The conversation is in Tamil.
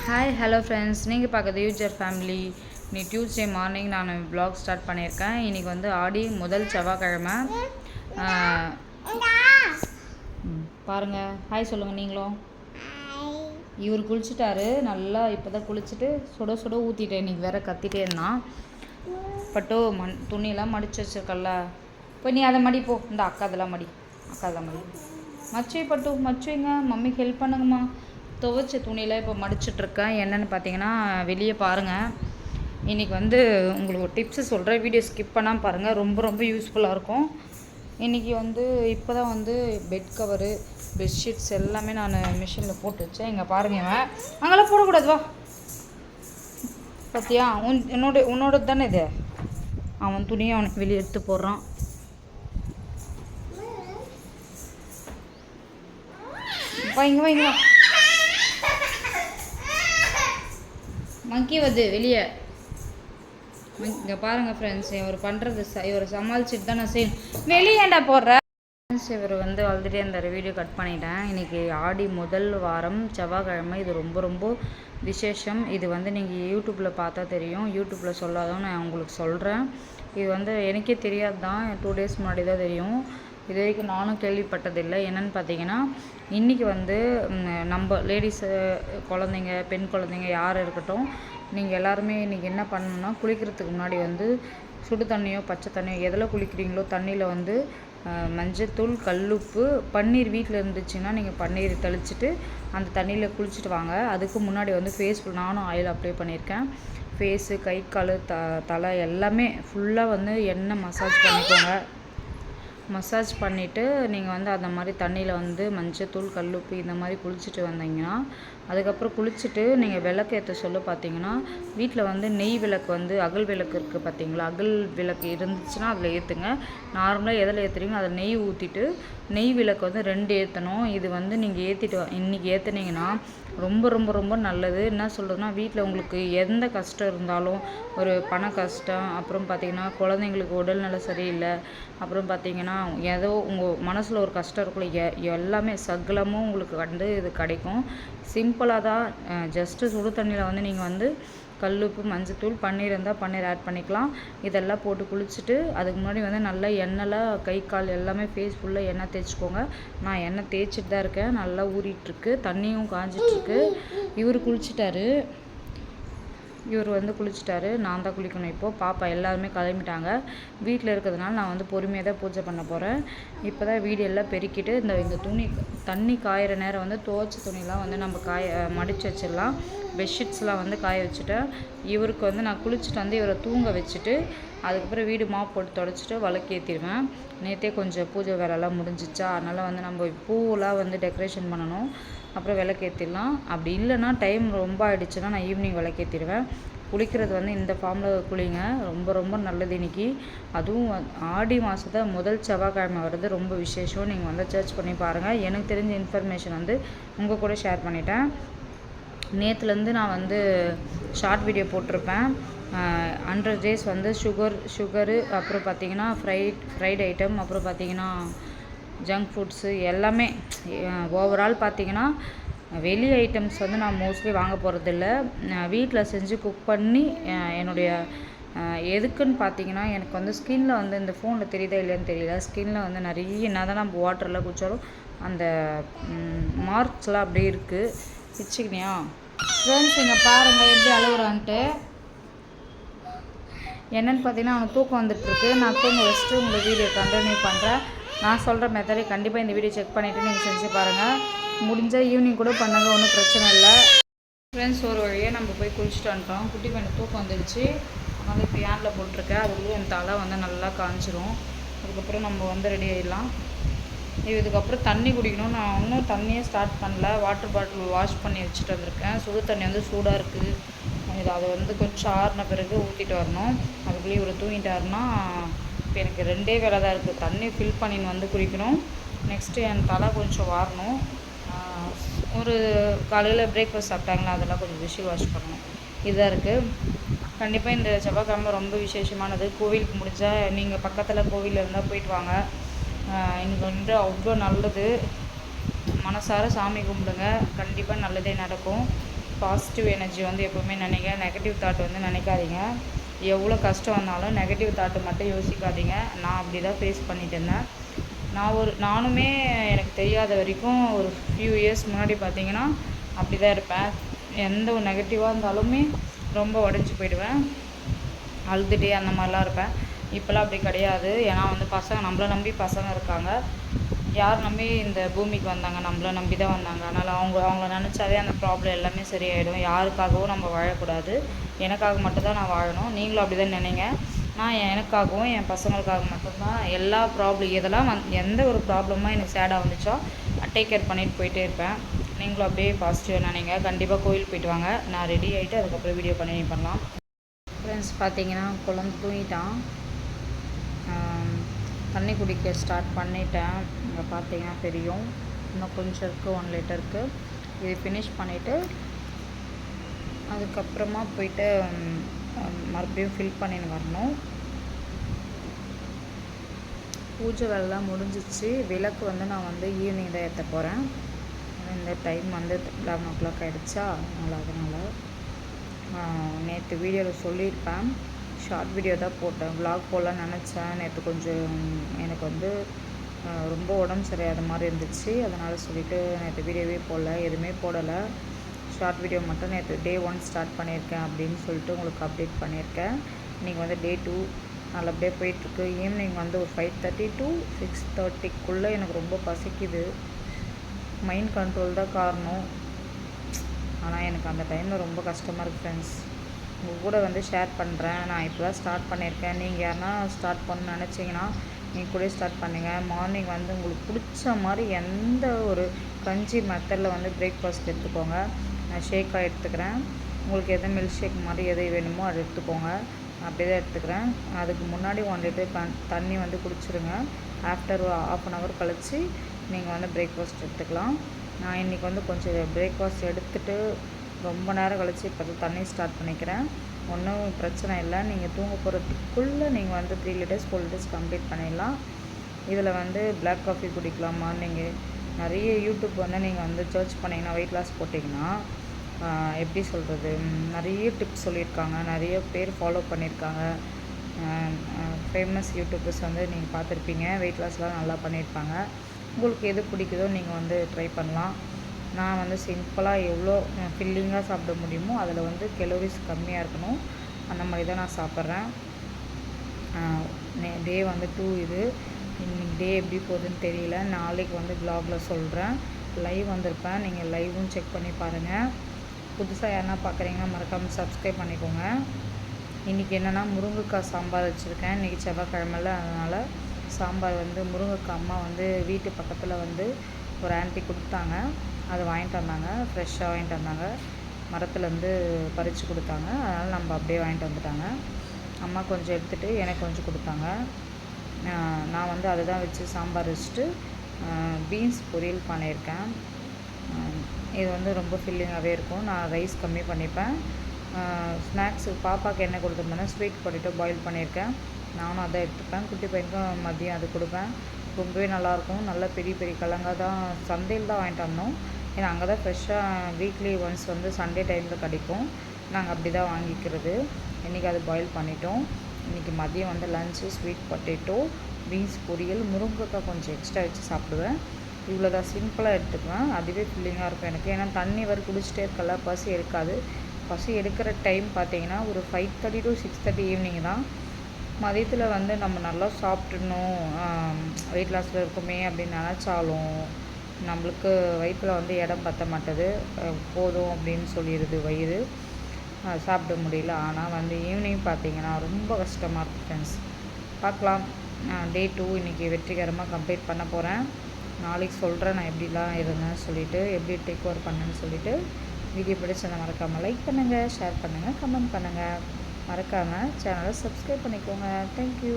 ஹாய் ஹலோ ஃப்ரெண்ட்ஸ், நீங்கள் பார்க்குறது யூஜர் ஃபேமிலி. இன்னைக்கு டியூஸ்டே மார்னிங் நான் வ்ளாக் ஸ்டார்ட் பண்ணியிருக்கேன். இன்றைக்கி வந்து ஆடி முதல் செவ்வாய்க்கிழமை. பாருங்கள், ஹாய் சொல்லுங்கள் நீங்களும். இவர் குளிச்சுட்டாரு நல்லா. இப்போ தான் குளிச்சுட்டு சுட சுட ஊற்றிட்டேன். இன்றைக்கி வேறு கத்திட்டே இருந்தான். பட்டோ துணியெல்லாம் மடித்து வச்சுருக்கல, இப்போ நீ அதை மடி போ. இந்த அக்கா அதெல்லாம் மடி, அக்கா அதெல்லாம் மடி. மச்சு பட்டு மச்சுங்க, மம்மிக்கு ஹெல்ப் பண்ணுங்கம்மா. துவைச்ச துணியில் இப்போ மடிச்சிட்ருக்கேன். என்னென்னு பார்த்தீங்கன்னா, வெளியே பாருங்கள். இன்றைக்கி வந்து உங்களுக்கு ஒரு டிப்ஸு சொல்கிறேன். வீடியோ ஸ்கிப் பண்ணாமல் பாருங்கள், ரொம்ப ரொம்ப யூஸ்ஃபுல்லாக இருக்கும். இன்றைக்கி வந்து இப்போ தான் வந்து பெட் கவரு, பெட்ஷீட்ஸ் எல்லாமே நான் மிஷினில் போட்டு வச்சேன். இங்கே பாருங்க, இவன் அங்கெல்லாம் போடக்கூடாது, வா. பார்த்தியா, உன்னோட தானே இது. அவன் துணியை அவனுக்கு வெளியே எடுத்து போடுறான். வைங்க வைங்க, மங்கி வருது வெளியே. இங்கே பாருங்கள் ஃப்ரெண்ட்ஸ், இவர் பண்ணுறது இவர் சமாளிச்சுட்டு தான் நான் செய்யணும். வெளியேண்டா போடுற ஃப்ரெண்ட்ஸ். இவர் வந்து ஆல்ரெடி அந்த வீடியோ கட் பண்ணிட்டேன். இன்றைக்கி ஆடி முதல் வாரம் செவ்வாய்க்கிழமை. இது ரொம்ப ரொம்ப விசேஷம். இது வந்து நீங்கள் யூடியூப்பில் பார்த்தா தெரியும். யூடியூப்பில் சொல்லாதான் நான் உங்களுக்கு சொல்கிறேன். இது வந்து எனக்கே தெரியாது தான், 2 days முன்னாடி தான் தெரியும். இது வரைக்கும் நானும் கேள்விப்பட்டதில்லை. என்னென்னு பார்த்தீங்கன்னா, இன்றைக்கி வந்து நம்ம லேடிஸு, குழந்தைங்க, பெண் குழந்தைங்க யார் இருக்கட்டும், நீங்கள் எல்லாருமே இன்றைக்கி என்ன பண்ணணுன்னா, குளிக்கிறதுக்கு முன்னாடி வந்து சுடு தண்ணியோ பச்சை தண்ணியோ எதில் குளிக்கிறீங்களோ தண்ணியில் வந்து மஞ்சத்தூள், கல்லுப்பு, பன்னீர் வீட்டில் இருந்துச்சுன்னா நீங்கள் பன்னீர் தெளிச்சிட்டு அந்த தண்ணியில் குளிச்சுட்டு வாங்க. அதுக்கு முன்னாடி வந்து ஃபேஸ் நானும் ஆயில் அப்ளை பண்ணியிருக்கேன். ஃபேஸு, கை, கால், தலை எல்லாமே ஃபுல்லாக வந்து எண்ணெய் மசாஜ் பண்ணிக்கோங்க. மசாஜ் பண்ணிவிட்டு நீங்கள் வந்து அந்த மாதிரி தண்ணியில் வந்து மஞ்சத்தூள், கல்லுப்பு இந்த மாதிரி குளிச்சுட்டு வந்தீங்கன்னா, அதுக்கப்புறம் குளிச்சுட்டு நீங்கள் விளக்கு ஏற்ற சொல்ல பார்த்தீங்கன்னா, வீட்டில் வந்து நெய் விளக்கு வந்து அகல் விளக்கு இருக்குது பார்த்தீங்களா, அகல் விளக்கு இருந்துச்சுன்னா அதில் ஏற்றுங்க. நார்மலாக எதில் ஏற்றுறீங்களோ அதில் நெய் ஊற்றிட்டு, நெய் விளக்கு வந்து 2 ஏற்றணும். இது வந்து நீங்கள் ஏற்றிட்டு இன்றைக்கி ஏற்றுனீங்கன்னா ரொம்ப ரொம்ப ரொம்ப நல்லது. என்ன சொல்கிறதுனா, வீட்டில் உங்களுக்கு எந்த கஷ்டம் இருந்தாலும், ஒரு பண கஷ்டம், அப்புறம் பார்த்திங்கன்னா குழந்தைங்களுக்கு உடல்நல சரியில்லை, அப்புறம் பார்த்திங்கன்னா ஏதோ உங்கள் மனசில் ஒரு கஷ்டம் இருக்குல்ல, எல்லாமே சகலமும் உங்களுக்கு வந்து இது கிடைக்கும். சிம்பிளாக தான், ஜஸ்ட்டு சுடு தண்ணியில் வந்து நீங்கள் வந்து கல்லுப்பு, மஞ்சத்தூள், பன்னீர் இருந்தால் பன்னீர் ஆட் பண்ணிக்கலாம். இதெல்லாம் போட்டு குளிச்சுட்டு அதுக்கு முன்னாடி வந்து நல்லா எண்ணெய்லாம் கை கால் எல்லாமே ஃபேஸ் ஃபுல்லாக எண்ணெய் தேய்ச்சிக்கோங்க. நான் எண்ணெய் தேய்ச்சிட்டு தான் இருக்கேன். நல்லா ஊறிட்டுருக்கு, தண்ணியும் காஞ்சிட்ருக்கு. இவர் குளிச்சிட்டாரு. இவர் வந்து குளிச்சுட்டாரு. நான் தான் குளிக்கணும் இப்போது. பாப்பா எல்லாருமே கிளம்பிட்டாங்க. வீட்டில் இருக்கிறதுனால நான் வந்து பொறுமையாக தான் பூஜை பண்ண போகிறேன். இப்போ தான் வீடியெல்லாம் பெருக்கிட்டு இந்த தண்ணி காயிற நேரம் வந்து துவைச்ச துணிலாம் வந்து நம்ம மடித்து வச்சிடலாம். பெட்ஷீட்ஸ்லாம் வந்து காய வச்சுட்டேன். இவருக்கு வந்து நான் குளிச்சுட்டு வந்து இவரை தூங்க வச்சுட்டு அதுக்கப்புறம் வீடு மாப் போட்டு தொடச்சிட்டு விளக்கேற்றிடுவேன். நேற்றே கொஞ்சம் பூஜை வேலைலாம் முடிஞ்சிச்சா, அதனால் வந்து நம்ம பூவெலாம் வந்து டெக்கரேஷன் பண்ணணும். அப்புறம் விளக்கேற்றிடலாம். அப்படி இல்லைன்னா டைம் ரொம்ப ஆகிடுச்சுன்னா நான் ஈவினிங் விளக்கேற்றிடுவேன். குளிக்கிறது வந்து இந்த ஃபார்மில் குளிங்க, ரொம்ப ரொம்ப நல்லது இன்றைக்கி. அதுவும் ஆடி மாதத்தை முதல் செவ்வாய்க்கிழமை வருது, ரொம்ப விசேஷம். நீங்கள் வந்து சர்ச் பண்ணி பாருங்கள். எனக்கு தெரிஞ்ச இன்ஃபர்மேஷன் வந்து உங்கள் கூட ஷேர் பண்ணிட்டேன். நேற்றுலேருந்து நான் வந்து ஷார்ட் வீடியோ போட்டிருப்பேன். 100 days வந்து சுகரு, அப்புறம் பார்த்திங்கன்னா ஃப்ரைட் ஐட்டம், அப்புறம் பார்த்திங்கன்னா ஜங்க் ஃபுட்ஸு எல்லாமே. ஓவரால் பார்த்திங்கன்னா வெளி ஐட்டம்ஸ் வந்து நான் மோஸ்ட்லி வாங்க போகிறதில்ல. வீட்டில் செஞ்சு குக் பண்ணி என்னுடைய எதுக்குன்னு பார்த்தீங்கன்னா, எனக்கு வந்து ஸ்கின்னில் வந்து இந்த ஃபோனில் தெரியுதா இல்லையான்னு தெரியல, ஸ்கின்னில் வந்து நிறைய என்ன தான் நம்ம வாட்டரில் குடித்தாலும் அந்த மார்க்ஸ்லாம் அப்படியே இருக்குது. வச்சுக்கினியா ஃப்ரெண்ட்ஸ், இங்கே பாருங்கள் எப்படி அழுகுறான்ட்டு. என்னென்னு பார்த்தீங்கன்னா அவனுக்கு தூக்கம் வந்துட்டுருக்கு. நான் தூங்க வச்சுட்டு உங்கள் வீடியோ கண்டினியூ பண்ணுறேன். நான் சொல்கிற மெத்தடை கண்டிப்பாக இந்த வீடியோ செக் பண்ணிவிட்டு நீங்கள் செஞ்சு பாருங்கள். முடிஞ்சால் ஈவினிங் கூட பண்ணுங்கள், ஒன்றும் பிரச்சனை இல்லை. ஃப்ரெண்ட்ஸ், ஒரு வழியாக நம்ம போய் குளிச்சுட்டு வந்துட்டோம். குட்டி பையனுக்கு தூக்கம் வந்துடுச்சு, அதனால் இப்போ ஏனில் போட்டிருக்கேன். அதுக்குள்ளே என் தலை வந்து நல்லா காஞ்சிரும். அதுக்கப்புறம் நம்ம வந்து ரெடி ஆகிடலாம். இதுக்கப்புறம் தண்ணி குடிக்கணும். நான் இன்னும் தண்ணியே ஸ்டார்ட் பண்ணல. வாட்டர் பாட்டில் வாஷ் பண்ணி வச்சுட்டு வந்திருக்கேன். சுடு தண்ணி வந்து சூடாக இருக்குது. அதை வந்து கொஞ்சம் ஆறின பிறகு ஊற்றிட்டு வரணும். அதுக்குள்ளேயே இவர் தூங்கிட்டாருன்னா இப்போ எனக்கு 2 வேலை தான் இருக்குது. தண்ணி ஃபில் பண்ணின்னு வந்து குடிக்கணும். நெக்ஸ்ட்டு என் தலை கொஞ்சம் வாரணும். ஒரு காலையில் பிரேக்ஃபாஸ்ட் சாப்பிட்டாங்களா, அதெல்லாம் கொஞ்சம் விஷயம் வாஷ் பண்ணணும். இதுதான் இருக்குது. கண்டிப்பாக இந்த செவ்வாய்க்கிழமை ரொம்ப விசேஷமானது. கோவிலுக்கு முடிஞ்சால் நீங்கள் பக்கத்தில் கோவில் இருந்தால் போயிட்டு வாங்க. இன்றைக்கி வந்து அவ்வளோ நல்லது. மனசார சாமி கும்பிடுங்க, கண்டிப்பாக நல்லதே நடக்கும். பாசிட்டிவ் எனர்ஜி வந்து எப்போவுமே நினைங்க, நெகட்டிவ் தாட் வந்து நினைக்காதீங்க. எவ்வளோ கஷ்டம் வந்தாலும் நெகட்டிவ் தாட்டு மட்டும் யோசிக்காதீங்க. நான் அப்படி தான் ஃபேஸ் பண்ணிட்டு இருந்தேன். நானுமே எனக்கு தெரியாத வரைக்கும் ஒரு ஃபியூ இயர்ஸ் முன்னாடி பார்த்தீங்கன்னா அப்படி தான் இருப்பேன். எந்த ஒரு நெகட்டிவாக இருந்தாலுமே ரொம்ப உடஞ்சி போயிடுவேன், அழுதுகிட்டே அந்த மாதிரிலாம் இருப்பேன். இப்போலாம் அப்படி கிடையாது. ஏன்னா வந்து நம்மளை நம்பி பசங்க இருக்காங்க. யார் நம்பி இந்த பூமிக்கு வந்தாங்க? நம்மளை நம்பி தான் வந்தாங்க. அதனால் அவங்கள நினச்சாவே அந்த ப்ராப்ளம் எல்லாமே சரியாயிடும். யாருக்காகவும் நம்ம வாழக்கூடாது. எனக்காக மட்டும்தான் நான் வாழணும். நீங்களும் அப்படி தான் நினைங்க. நான் எனக்காகவும் என் பசங்களுக்காக மட்டும்தான் எல்லா இதெல்லாம் எந்த ஒரு ப்ராப்ளமாக எனக்கு சேடாக வந்துச்சோ டேக் கேர் பண்ணிட்டு போயிட்டே இருப்பேன். நீங்களும் அப்படியே பாசிட்டிவாக நினைங்க. கண்டிப்பாக கோயில் போயிட்டு வாங்க. நான் ரெடி ஆகிட்டு அதுக்கப்புறம் வீடியோ கண்டினியூ பண்ணலாம். ஃப்ரெண்ட்ஸ் பார்த்தீங்கன்னா குழந்தை தூங்கிட்டான். தண்ணி குடிக்க ஸ்டார்ட் பண்ணிட்டேன். இங்கே பார்த்தீங்கன்னா தெரியும், இன்னும் கொஞ்சம் இருக்குது, 1 லிட்டருக்கு. இது ஃபினிஷ் பண்ணிவிட்டு அதுக்கப்புறமா போயிட்டு மறுபடியும் ஃபில் பண்ணின்னு வரணும். பூஜை வேலைலாம் முடிஞ்சிச்சு. விளக்கு வந்து நான் வந்து ஈவினிங் தான் ஏற்ற போகிறேன். இந்த டைம் வந்து 11 o'clock ஆகிடுச்சா, அதனால் நேற்று வீடியோவில் சொல்லியிருப்பேன். ஷார்ட் வீடியோ தான் போட்டேன். விலாக் போடலான்னு நினச்சேன். நேற்று கொஞ்சம் எனக்கு வந்து ரொம்ப உடம்பு சரியாத மாதிரி இருந்துச்சு. அதனால் சொல்லிவிட்டு நேற்று வீடியோவே போடல, எதுவுமே போடலை. ஷார்ட் வீடியோ மட்டும் நேற்று டே 1 ஸ்டார்ட் பண்ணியிருக்கேன் அப்படின்னு சொல்லிட்டு உங்களுக்கு அப்டேட் பண்ணியிருக்கேன். இன்றைக்கி வந்து டே 2 நல்லபடியாக போயிட்டுருக்கு. ஈவினிங் வந்து ஒரு 5:30 to 6:30க்குள்ளே எனக்கு ரொம்ப பசிக்குது. மைண்ட் கண்ட்ரோல் தான் காரணம். ஆனால் எனக்கு அந்த டைமில் ரொம்ப கஷ்டமாக இருக்குது ஃப்ரெண்ட்ஸ். உங்கள் கூட வந்து ஷேர் பண்ணுறேன். நான் இப்போ தான் ஸ்டார்ட் பண்ணியிருக்கேன். நீங்கள் யாருன்னா ஸ்டார்ட் பண்ணணும்னு நினச்சிங்கன்னா நீங்கள் கூட ஸ்டார்ட் பண்ணுங்கள். மார்னிங் வந்து உங்களுக்கு பிடிச்ச மாதிரி எந்த ஒரு கஞ்சி மெத்தடில் வந்து பிரேக்ஃபாஸ்ட் எடுத்துக்கோங்க. நான் ஷேக்காக எடுத்துக்கிறேன். உங்களுக்கு எது மில்க் ஷேக் மாதிரி எது வேணுமோ அதை எடுத்துக்கோங்க. அப்படியே தான் எடுத்துக்கிறேன். அதுக்கு முன்னாடி 1 லிட்டர் தண்ணி வந்து குடிச்சிருங்க. ஆஃப்டர் 1/2 hour கழித்து நீங்கள் வந்து பிரேக்ஃபாஸ்ட் எடுத்துக்கலாம். நான் இன்றைக்கி வந்து கொஞ்சம் பிரேக்ஃபாஸ்ட் எடுத்துகிட்டு ரொம்ப நேரம் கழித்து இப்போ தண்ணி ஸ்டார்ட் பண்ணிக்கிறேன். ஒன்றும் பிரச்சனை இல்லை. நீங்கள் தூங்க போகிறதுக்குள்ளே நீங்கள் வந்து 3 லிட்டர்ஸ் 4 லிட்டர்ஸ் கம்ப்ளீட் பண்ணிடலாம். இதில் வந்து பிளாக் காஃபி குடிக்கலாமா? நீங்கள் நிறைய யூடியூப் வந்து நீங்கள் வந்து சர்ச் பண்ணிங்கன்னா, வெயிட் லாஸ் போட்டிங்கன்னா எப்படி சொல்கிறது, நிறைய டிப்ஸ் சொல்லியிருக்காங்க. நிறைய பேர் ஃபாலோ பண்ணியிருக்காங்க. ஃபேமஸ் யூடியூபர்ஸ் வந்து நீங்கள் பார்த்துருப்பீங்க. வெயிட் லாஸ்லாம் நல்லா பண்ணியிருப்பாங்க. உங்களுக்கு எது பிடிக்குதோ நீங்கள் வந்து ட்ரை பண்ணலாம். நான் வந்து சிம்பிளாக எவ்வளோ ஃபில்லிங்காக சாப்பிட முடியுமோ அதில் வந்து கெலோரிஸ் கம்மியாக இருக்கணும், அந்த மாதிரி தான் நான் சாப்பிட்றேன். டே வந்து 2 இது. இன்றைக்கி டே எப்படி போகுதுன்னு தெரியல. நாளைக்கு வந்து வ்ளாகில் சொல்கிறேன். லைவ் வந்திருப்பேன். நீங்கள் லைவும் செக் பண்ணி பாருங்கள். புதுசாக யாருன்னா பார்க்குறீங்கன்னா மறக்காமல் சப்ஸ்கிரைப் பண்ணிக்கோங்க. இன்றைக்கி என்னென்னா முருங்கைக்காய் சாம்பார் வச்சுருக்கேன். இன்றைக்கி செவ்வாய்க்கிழமையில், அதனால் சாம்பார் வந்து முருங்கைக்காய் அம்மா வந்து வீட்டு பக்கத்தில் வந்து ஒரு ஆண்டி கொடுத்தாங்க. அதை வாங்கிட்டு வந்தாங்க. ஃப்ரெஷ்ஷாக வாங்கிட்டு வந்தாங்க. மரத்துலேருந்து பறித்து கொடுத்தாங்க. அதனால் நம்ம அப்படியே வாங்கிட்டு வந்துட்டாங்க. அம்மா கொஞ்சம் எடுத்துகிட்டு எனக்கு கொஞ்சம் கொடுத்தாங்க. நான் வந்து அதை தான் வச்சு சாம்பார் வச்சுட்டு பீன்ஸ் பொரியல் பண்ணியிருக்கேன். இது வந்து ரொம்ப ஃபில்லிங்காகவே இருக்கும். நான் ரைஸ் கம்மி பண்ணிப்பேன். ஸ்நாக்ஸு பாப்பாவுக்கு என்ன கொடுத்துருந்தேன்னா ஸ்வீட் பொட்டேட்டோ பாயில் பண்ணியிருக்கேன். நானும் அதை எடுத்துப்பேன். குட்டி பையனுக்கும் மதியம் அது கொடுப்பேன். ரொம்பவே நல்லாயிருக்கும். நல்லா பெரிய பெரிய கிழங்கா தான் சந்தையில் தான் வாங்கிட்டு வந்தோம். ஏன்னா அங்கே தான் ஃப்ரெஷ்ஷாக வீக்லி ஒன்ஸ் வந்து சண்டே டைமில் கிடைக்கும். நாங்கள் அப்படி தான் வாங்கிக்கிறது. இன்றைக்கி அது பாயில் பண்ணிட்டோம். இன்றைக்கி மதியம் வந்து லஞ்சு ஸ்வீட் பொட்டேட்டோ, பீன்ஸ் பொரியல், முருங்கைக்காய் கொஞ்சம் எக்ஸ்ட்ரா வச்சு சாப்பிடுவேன். இவ்வளோ தான் சிம்பிளாக எடுத்துக்குவேன். அதுவே ஃபில்லிங்காக இருக்கும் எனக்கு. ஏன்னா தண்ணி வரை குடிச்சிட்டே இருக்கல, பசி எடுக்காது. பசி எடுக்கிற டைம் பார்த்தீங்கன்னா ஒரு 5:30 to 6:30 ஈவினிங் தான். மதியத்தில் வந்து நம்ம நல்லா சாப்பிட்ணும், வெயிட் லாஸில் இருக்குமே அப்படின்னு நினச்சாலும் நம்மளுக்கு வயிற்றில் வந்து இடம் பற்ற மாட்டேது. போதும் அப்படின்னு சொல்லிடுது வயிறு, சாப்பிட முடியல. ஆனால் வந்து ஈவினிங் பார்த்தீங்கன்னா ரொம்ப கஷ்டமாக இருக்குது ஃப்ரெண்ட்ஸ். பார்க்கலாம். டே 2 இன்றைக்கி வெற்றிகரமாக கம்ப்ளீட் பண்ண போகிறேன். நாளைக்கு சொல்கிறேன் நான் எப்படிலாம் இருந்தேன்னு சொல்லிவிட்டு, எப்படி டேக் ஓவர் பண்ணேன்னு சொல்லிவிட்டு. வீடியோ பிடிச்சதை மறக்காமல் லைக் பண்ணுங்கள், ஷேர் பண்ணுங்கள், கமெண்ட் பண்ணுங்கள். மறக்காமல் சேனலை சப்ஸ்கிரைப் பண்ணிக்கோங்க. தேங்க்யூ.